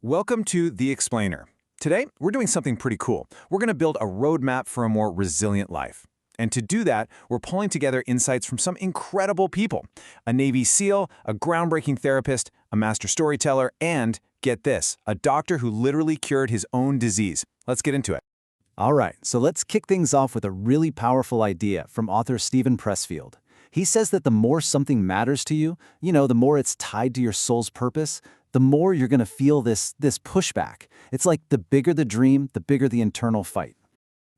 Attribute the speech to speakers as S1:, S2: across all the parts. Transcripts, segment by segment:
S1: Welcome to The Explainer. Today, we're doing something pretty cool. We're going to build a roadmap for a more resilient life. And to do that, we're pulling together insights from some incredible people. A Navy SEAL, a groundbreaking therapist, a master storyteller, and, get this, a doctor who literally cured his own disease. Let's get into it.
S2: All right, so let's kick things off with a really powerful idea from author Stephen Pressfield. He says that the more something matters to you, the more it's tied to your soul's purpose, the more you're going to feel this pushback. It's like the bigger the dream, the bigger the internal fight.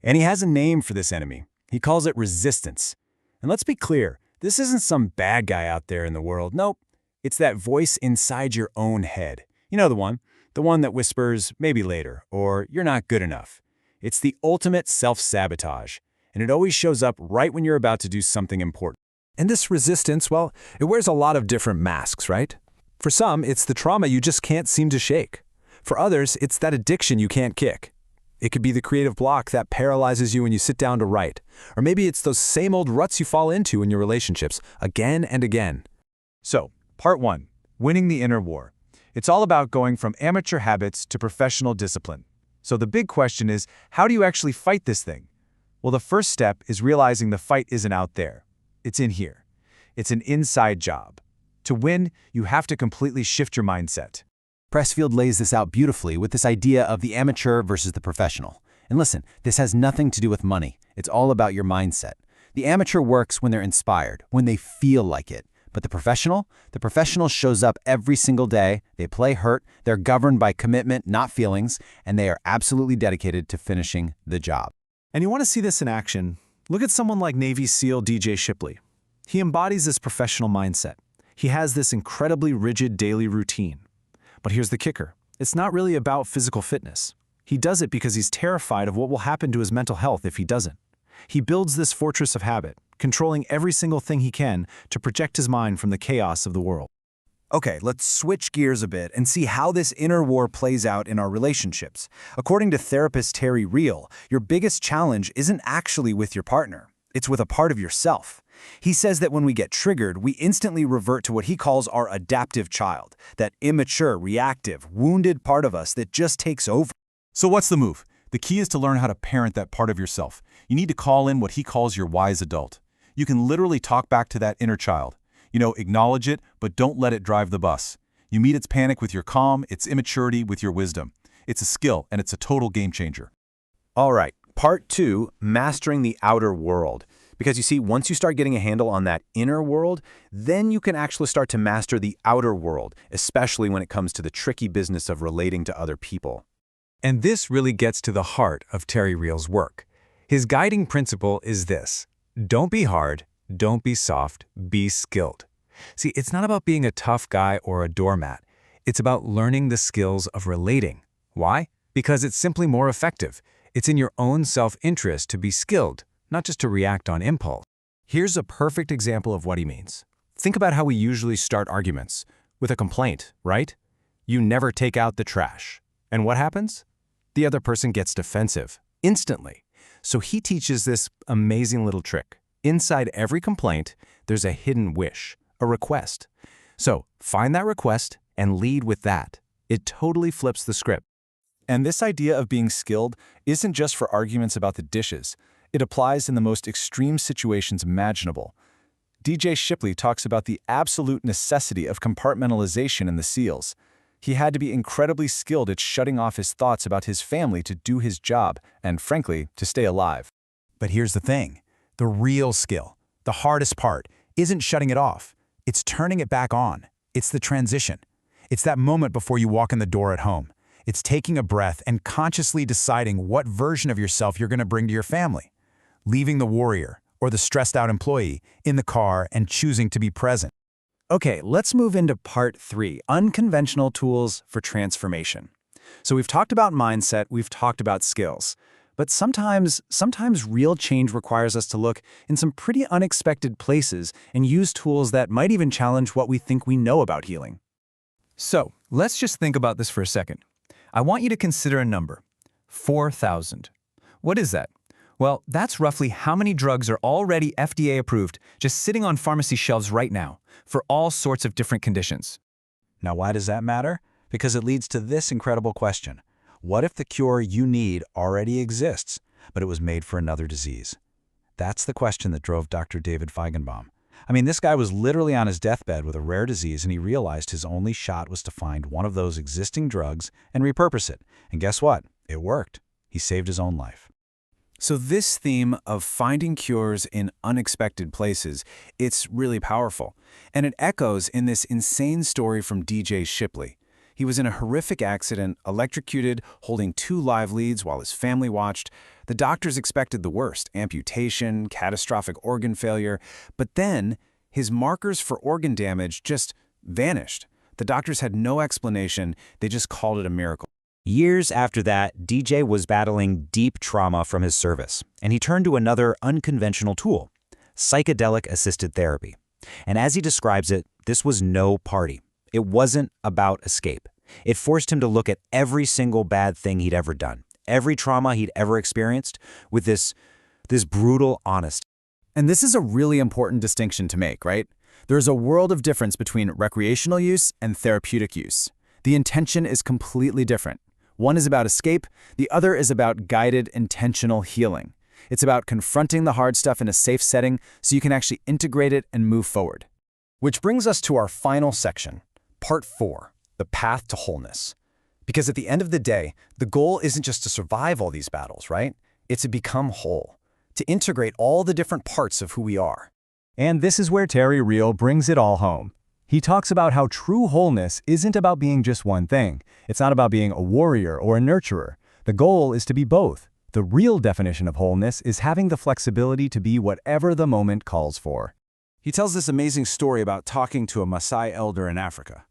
S1: And he has a name for this enemy. He calls it resistance. And let's be clear, this isn't some bad guy out there in the world. Nope, it's that voice inside your own head. You know the one that whispers, maybe later, or you're not good enough. It's the ultimate self-sabotage, and it always shows up right when you're about to do something important.
S3: And this resistance, well, it wears a lot of different masks, right? For some, it's the trauma you just can't seem to shake. For others, it's that addiction you can't kick. It could be the creative block that paralyzes you when you sit down to write. Or maybe it's those same old ruts you fall into in your relationships, again and again.
S1: So, part 1, winning the inner war. It's all about going from amateur habits to professional discipline. So the big question is, how do you actually fight this thing? Well, the first step is realizing the fight isn't out there. It's in here. It's an inside job. To win, you have to completely shift your mindset.
S2: Pressfield lays this out beautifully with this idea of the amateur versus the professional. And listen, this has nothing to do with money. It's all about your mindset. The amateur works when they're inspired, when they feel like it. But the professional shows up every single day, they play hurt, they're governed by commitment, not feelings, and they are absolutely dedicated to finishing the job.
S3: And you want to see this in action? Look at someone like Navy SEAL DJ Shipley. He embodies this professional mindset. He has this incredibly rigid daily routine. But here's the kicker. It's not really about physical fitness. He does it because he's terrified of what will happen to his mental health if he doesn't. He builds this fortress of habit, controlling every single thing he can to protect his mind from the chaos of the world.
S1: Okay, let's switch gears a bit and see how this inner war plays out in our relationships. According to therapist Terry Real, your biggest challenge isn't actually with your partner. It's with a part of yourself. He says that when we get triggered, we instantly revert to what he calls our adaptive child, that immature, reactive, wounded part of us that just takes over.
S4: So what's the move? The key is to learn how to parent that part of yourself. You need to call in what he calls your wise adult. You can literally talk back to that inner child. Acknowledge it, but don't let it drive the bus. You meet its panic with your calm, its immaturity with your wisdom. It's a skill, and it's a total game changer.
S1: All right, part 2, mastering the outer world. Because you see, once you start getting a handle on that inner world, then you can actually start to master the outer world, especially when it comes to the tricky business of relating to other people.
S3: And this really gets to the heart of Terry Real's work. His guiding principle is this: don't be hard, don't be soft, be skilled. See, it's not about being a tough guy or a doormat. It's about learning the skills of relating. Why? Because it's simply more effective. It's in your own self-interest to be skilled, not just to react on impulse. Here's a perfect example of what he means. Think about how we usually start arguments. With a complaint, right? You never take out the trash. And what happens? The other person gets defensive, instantly. So he teaches this amazing little trick. Inside every complaint, there's a hidden wish, a request. So find that request and lead with that. It totally flips the script.
S2: And this idea of being skilled isn't just for arguments about the dishes. It applies in the most extreme situations imaginable. DJ Shipley talks about the absolute necessity of compartmentalization in the SEALs. He had to be incredibly skilled at shutting off his thoughts about his family to do his job, and frankly, to stay alive.
S5: But here's the thing. The real skill, the hardest part, isn't shutting it off. It's turning it back on. It's the transition. It's that moment before you walk in the door at home. It's taking a breath and consciously deciding what version of yourself you're going to bring to your family. Leaving the warrior, or the stressed-out employee, in the car and choosing to be present.
S2: Okay, let's move into part 3, unconventional tools for transformation. So we've talked about mindset, we've talked about skills. But sometimes real change requires us to look in some pretty unexpected places and use tools that might even challenge what we think we know about healing.
S3: So let's just think about this for a second. I want you to consider a number, 4,000. What is that? Well, that's roughly how many drugs are already FDA approved, just sitting on pharmacy shelves right now, for all sorts of different conditions.
S5: Now, why does that matter? Because it leads to this incredible question. What if the cure you need already exists, but it was made for another disease? That's the question that drove Dr. David Feigenbaum. I mean, this guy was literally on his deathbed with a rare disease, and he realized his only shot was to find one of those existing drugs and repurpose it. And guess what? It worked. He saved his own life.
S1: So this theme of finding cures in unexpected places, it's really powerful. And it echoes in this insane story from DJ Shipley. He was in a horrific accident, electrocuted, holding 2 live leads while his family watched. The doctors expected the worst, amputation, catastrophic organ failure. But then, his markers for organ damage just vanished. The doctors had no explanation, they just called it a miracle.
S2: Years after that, DJ was battling deep trauma from his service, and he turned to another unconventional tool, psychedelic-assisted therapy. And as he describes it, this was no party. It wasn't about escape. It forced him to look at every single bad thing he'd ever done, every trauma he'd ever experienced, with this brutal honesty.
S1: And this is a really important distinction to make, right? There's a world of difference between recreational use and therapeutic use. The intention is completely different. One is about escape, the other is about guided, intentional healing. It's about confronting the hard stuff in a safe setting so you can actually integrate it and move forward. Which brings us to our final section, Part 4, the path to wholeness. Because at the end of the day, the goal isn't just to survive all these battles, right? It's to become whole, to integrate all the different parts of who we are.
S3: And this is where Terry Real brings it all home. He talks about how true wholeness isn't about being just one thing. It's not about being a warrior or a nurturer. The goal is to be both. The real definition of wholeness is having the flexibility to be whatever the moment calls for.
S5: He tells this amazing story about talking to a Maasai elder in Africa.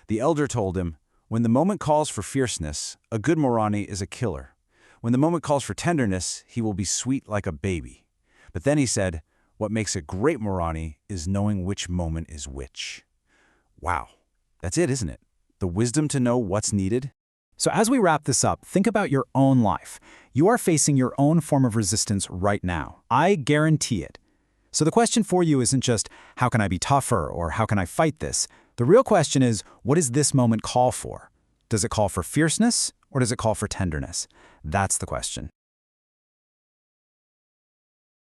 S5: The elder told him, "When the moment calls for fierceness, a good Morani is a killer. When the moment calls for tenderness, he will be sweet like a baby." But then he said, "What makes a great Morani is knowing which moment is which." Wow. That's it, isn't it? The wisdom to know what's needed.
S1: So as we wrap this up, think about your own life. You are facing your own form of resistance right now. I guarantee it. So the question for you isn't just, how can I be tougher or how can I fight this? The real question is, what does this moment call for? Does it call for fierceness or does it call for tenderness? That's the question.